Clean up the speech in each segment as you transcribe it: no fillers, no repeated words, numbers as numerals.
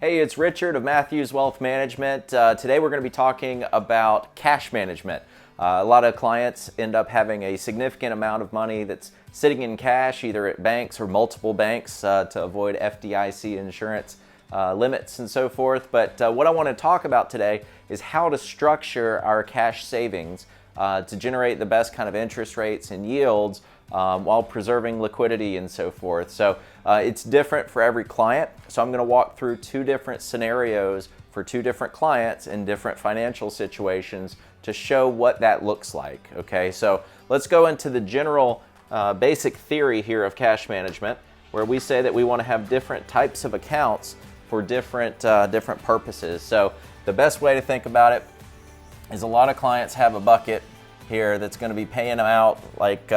Hey, it's Richard of Matthews Wealth Management. Today we're going to be talking about cash management. A lot of clients end up having a significant amount of money that's sitting in cash, either at banks or multiple banks to avoid FDIC insurance limits and so forth. But what I want to talk about today is how to structure our cash savings to generate the best kind of interest rates and yields while preserving liquidity and so forth. So it's different for every client. So I'm going to walk through two different scenarios for two different clients in different financial situations to show what that looks like. Okay, so let's go into the general basic theory here of cash management, where we say that we want to have different types of accounts for different purposes. So the best way to think about it is a lot of clients have a bucket here that's going to be paying them out like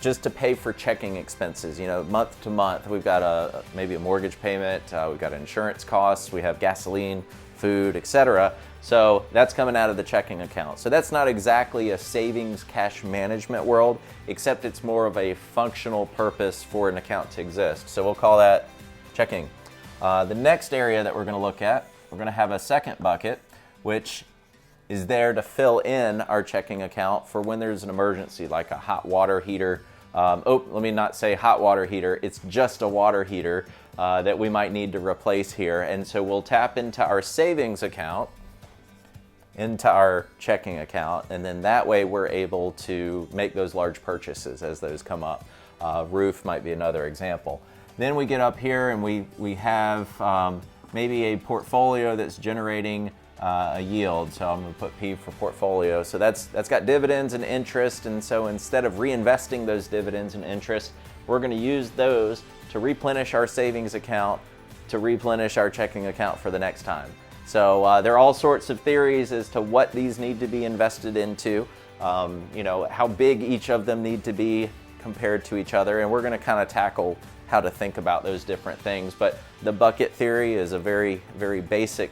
just to pay for checking expenses, month to month. We've got maybe a mortgage payment, we've got insurance costs, we have gasoline, food, etc. So that's coming out of the checking account. So that's not exactly a savings cash management world, except it's more of a functional purpose for an account to exist. So we'll call that checking. The next area that we're going to look at, we're going to have a second bucket, which is there to fill in our checking account for when there's an emergency, like a hot water heater. Let me not say hot water heater, it's just a water heater that we might need to replace here. And so we'll tap into our savings account, into our checking account, and then that way we're able to make those large purchases as those come up. Roof might be another example. Then we get up here and we have maybe a portfolio that's generating a yield. So I'm going to put P for portfolio. So that's got dividends and interest. And so instead of reinvesting those dividends and interest, we're going to use those to replenish our savings account, to replenish our checking account for the next time. So there are all sorts of theories as to what these need to be invested into, how big each of them need to be compared to each other. And we're going to kind of tackle how to think about those different things. But the bucket theory is a very, very basic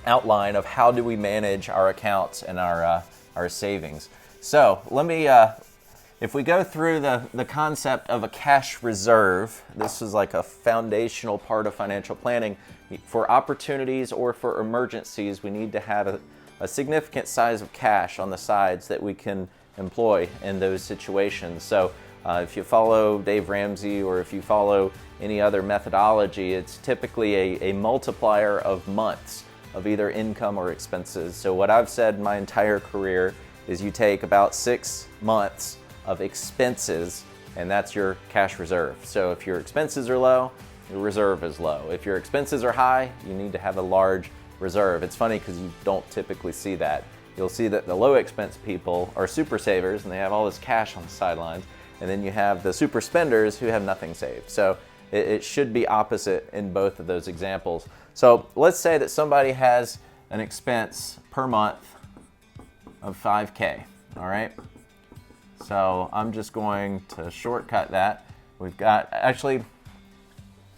outline of how do we manage our accounts and our savings. So let me, if we go through the concept of a cash reserve, this is like a foundational part of financial planning. For opportunities or for emergencies, we need to have a significant size of cash on the sides that we can employ in those situations. So if you follow Dave Ramsey or if you follow any other methodology, it's typically a multiplier of months of either income or expenses. So what I've said my entire career is you take about 6 months of expenses, and that's your cash reserve. So if your expenses are low, your reserve is low. If your expenses are high, you need to have a large reserve. It's funny because you don't typically see that. You'll see that the low expense people are super savers and they have all this cash on the sidelines, and then you have the super spenders who have nothing saved. So it should be opposite in both of those examples. So let's say that somebody has an expense per month of $5K, all right? So I'm just going to shortcut that. We've got actually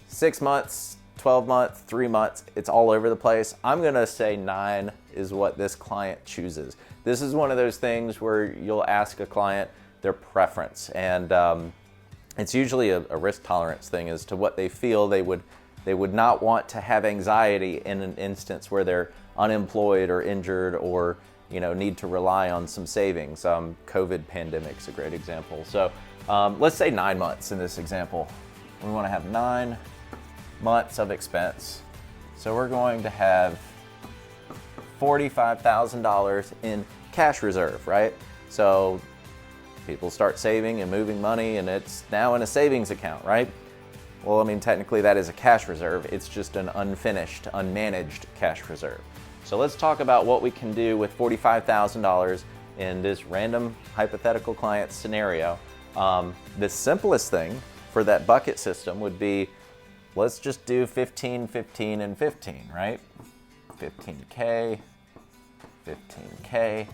6 months, 12 months, 3 months, it's all over the place. I'm gonna say 9 is what this client chooses. This is one of those things where you'll ask a client their preference, and it's usually a risk tolerance thing as to what they feel they would not want to have anxiety in an instance where they're unemployed or injured or need to rely on some savings. COVID pandemic's a great example. So let's say 9 months in this example. We want to have 9 months of expense. So we're going to have $45,000 in cash reserve, right? So people start saving and moving money, and it's now in a savings account, right? Well, I mean, technically that is a cash reserve. It's just an unfinished, unmanaged cash reserve. So let's talk about what we can do with $45,000 in this random hypothetical client scenario. The simplest thing for that bucket system would be, let's just do 15, 15, and 15, right? 15K, 15K,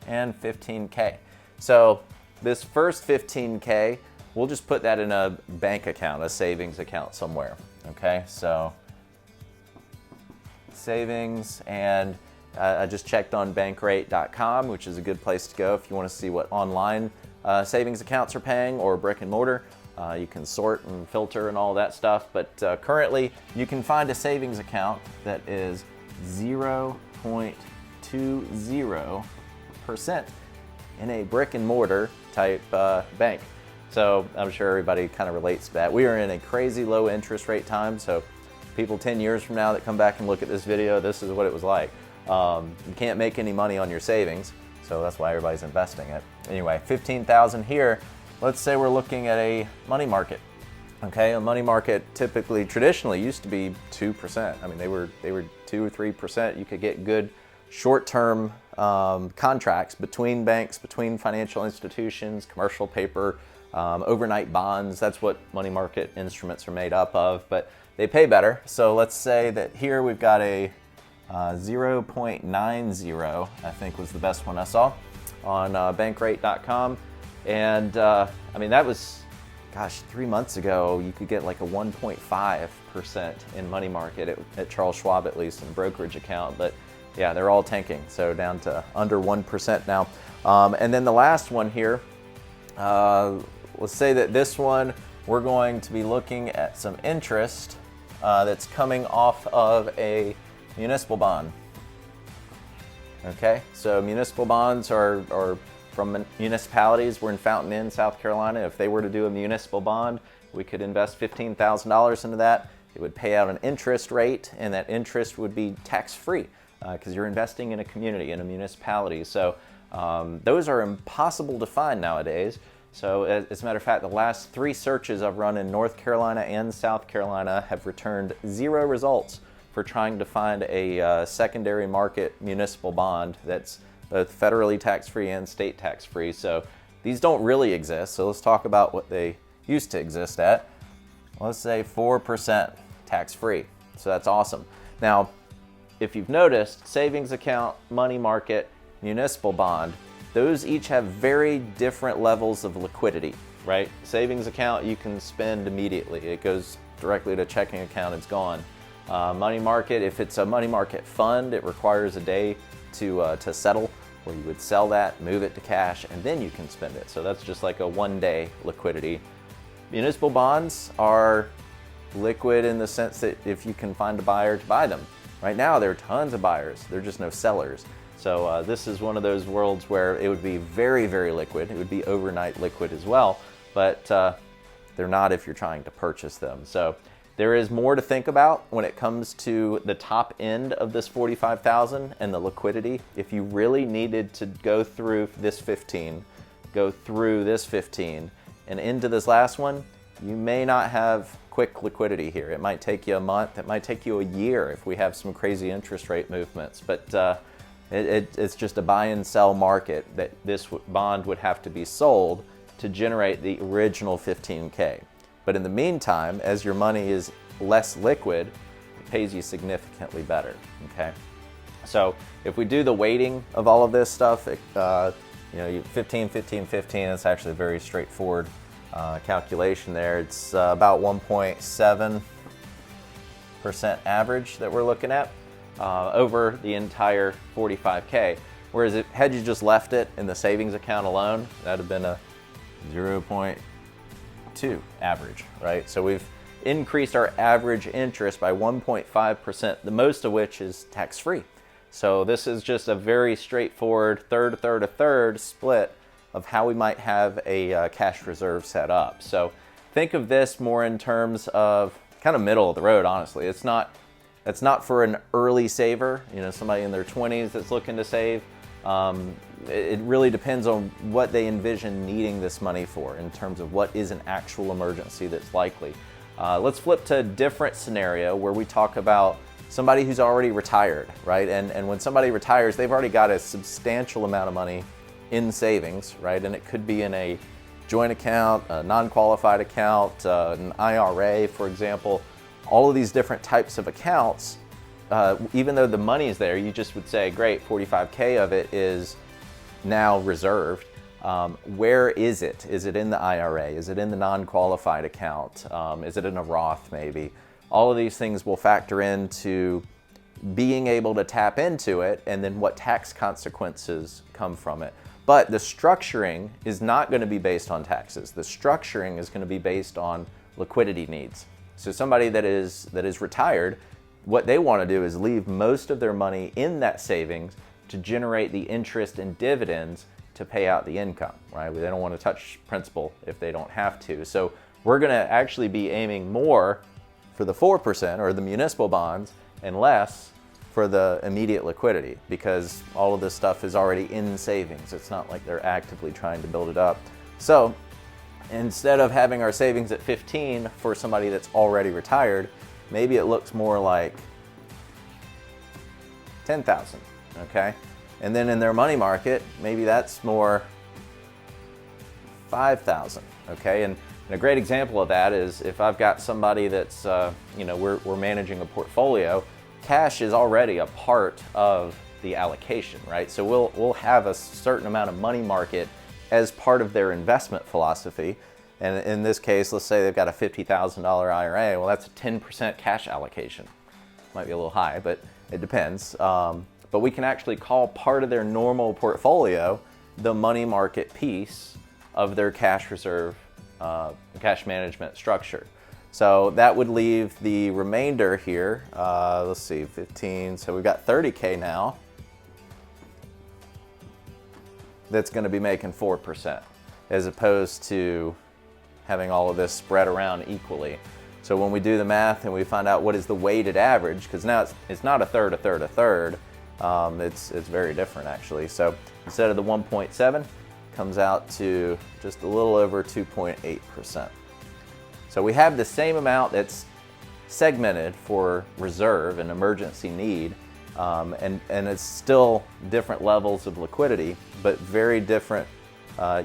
and 15K. So this first 15K, we'll just put that in a bank account, a savings account somewhere, okay? So savings, and I just checked on bankrate.com, which is a good place to go if you want to see what online savings accounts are paying or brick and mortar. You can sort and filter and all that stuff, but currently you can find a savings account that is 0.20% in a brick and mortar type bank. So I'm sure everybody kind of relates to that. We are in a crazy low interest rate time, so people 10 years from now that come back and look at this video, this is what it was like. You can't make any money on your savings, so that's why everybody's investing it. Anyway, 15,000 here. Let's say we're looking at a money market. Okay, a money market typically, traditionally used to be 2%. I mean, they were 2 or 3%. You could get good short-term contracts between banks, between financial institutions, commercial paper, overnight bonds. That's what money market instruments are made up of, but they pay better. So let's say that here we've got a 0.90, I think was the best one I saw on bankrate.com. And I mean, that was, gosh, 3 months ago, you could get like a 1.5% in money market at Charles Schwab, at least in a brokerage account. But yeah, they're all tanking, so down to under 1% now. And then the last one here, let's say that this one, we're going to be looking at some interest that's coming off of a municipal bond. Okay, so municipal bonds are from municipalities. We're in Fountain Inn, South Carolina. If they were to do a municipal bond, we could invest $15,000 into that. It would pay out an interest rate, and that interest would be tax-free because you're investing in a community, in a municipality. So those are impossible to find nowadays. So as a matter of fact, the last 3 searches I've run in North Carolina and South Carolina have returned 0 results for trying to find a secondary market municipal bond that's both federally tax-free and state tax-free. So these don't really exist. So let's talk about what they used to exist at. Let's say 4% tax-free. So that's awesome. Now, if you've noticed, savings account, money market, municipal bond, those each have very different levels of liquidity, right? Savings account, you can spend immediately. It goes directly to checking account, it's gone. Money market, if it's a money market fund, it requires a day to settle, where you would sell that, move it to cash, and then you can spend it. So that's just like a one-day liquidity. Municipal bonds are liquid in the sense that if you can find a buyer to buy them. Right now, there are tons of buyers. There are just no sellers. So this is one of those worlds where it would be very, very liquid. It would be overnight liquid as well, but they're not if you're trying to purchase them. So there is more to think about when it comes to the top end of this 45,000 and the liquidity. If you really needed to go through this 15, go through this 15, and into this last one, you may not have quick liquidity here. It might take you a month. It might take you a year if we have some crazy interest rate movements. But it's just a buy and sell market that this bond would have to be sold to generate the original 15K. But in the meantime, as your money is less liquid, it pays you significantly better, okay? So if we do the weighting of all of this stuff, 15, 15, 15, it's actually a very straightforward calculation there. It's about 1.7% average that we're looking at over the entire 45K. Whereas had you just left it in the savings account alone, that would have been a 0.2 average, right? So we've increased our average interest by 1.5%, the most of which is tax-free. So this is just a very straightforward third split of how we might have a cash reserve set up. So think of this more in terms of kind of middle of the road, honestly. It's not for an early saver, somebody in their 20s that's looking to save. It really depends on what they envision needing this money for in terms of what is an actual emergency that's likely. Let's flip to a different scenario where we talk about somebody who's already retired, right? And when somebody retires, they've already got a substantial amount of money in savings, right? And it could be in a joint account, a non-qualified account, an IRA, for example. All of these different types of accounts, even though the money is there, you just would say, great, 45K of it is now reserved. Where is it? Is it in the IRA? Is it in the non-qualified account? Is it in a Roth maybe? All of these things will factor into being able to tap into it and then what tax consequences come from it. But the structuring is not going to be based on taxes. The structuring is going to be based on liquidity needs. So somebody that is retired, what they want to do is leave most of their money in that savings to generate the interest and dividends to pay out the income, right? They don't want to touch principal if they don't have to. So we're going to actually be aiming more for the 4% or the municipal bonds and less for the immediate liquidity, because all of this stuff is already in savings. It's not like they're actively trying to build it up. So instead of having our savings at 15 for somebody that's already retired, maybe it looks more like 10,000, okay? And then in their money market, maybe that's more 5,000, okay? And a great example of that is if I've got somebody that's, we're managing a portfolio, cash is already a part of the allocation, right? So we'll have a certain amount of money market as part of their investment philosophy. And in this case, let's say they've got a $50,000 IRA. Well, that's a 10% cash allocation. Might be a little high, but it depends. But we can actually call part of their normal portfolio the money market piece of their cash reserve, cash management structure. So that would leave the remainder here, let's see, 15, so we've got 30K now that's going to be making 4%, as opposed to having all of this spread around equally. So when we do the math and we find out what is the weighted average, because now it's not a third, a third, a third, it's very different actually. So instead of the 1.7, comes out to just a little over 2.8%. So we have the same amount that's segmented for reserve and emergency need, and it's still different levels of liquidity, but very different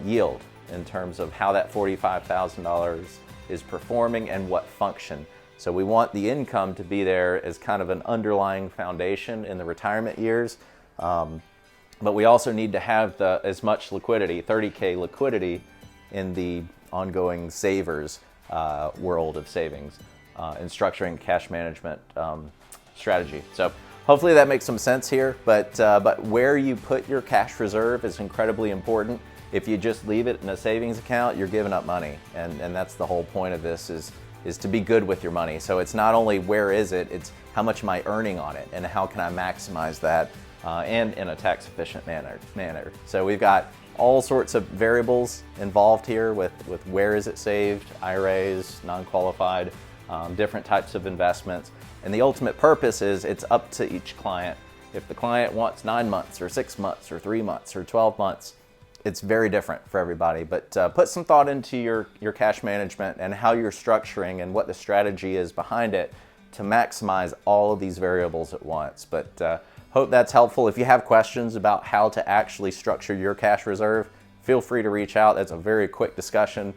yield in terms of how that $45,000 is performing and what function. So we want the income to be there as kind of an underlying foundation in the retirement years, but we also need to have as much liquidity, 30K liquidity, in the ongoing savers world of savings and structuring cash management strategy. So hopefully that makes some sense here, but where you put your cash reserve is incredibly important. If you just leave it in a savings account, you're giving up money, and that's the whole point of this is to be good with your money. So it's not only where is it, it's how much am I earning on it and how can I maximize that and in a tax efficient manner. So we've got all sorts of variables involved here with where is it saved, IRAs, non-qualified, different types of investments. And the ultimate purpose is it's up to each client. If the client wants 9 months or 6 months or 3 months or 12 months, it's very different for everybody. But put some thought into your cash management and how you're structuring and what the strategy is behind it to maximize all of these variables at once. But hope that's helpful. If you have questions about how to actually structure your cash reserve, feel free to reach out. That's a very quick discussion.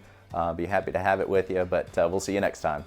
Be happy to have it with you, but we'll see you next time.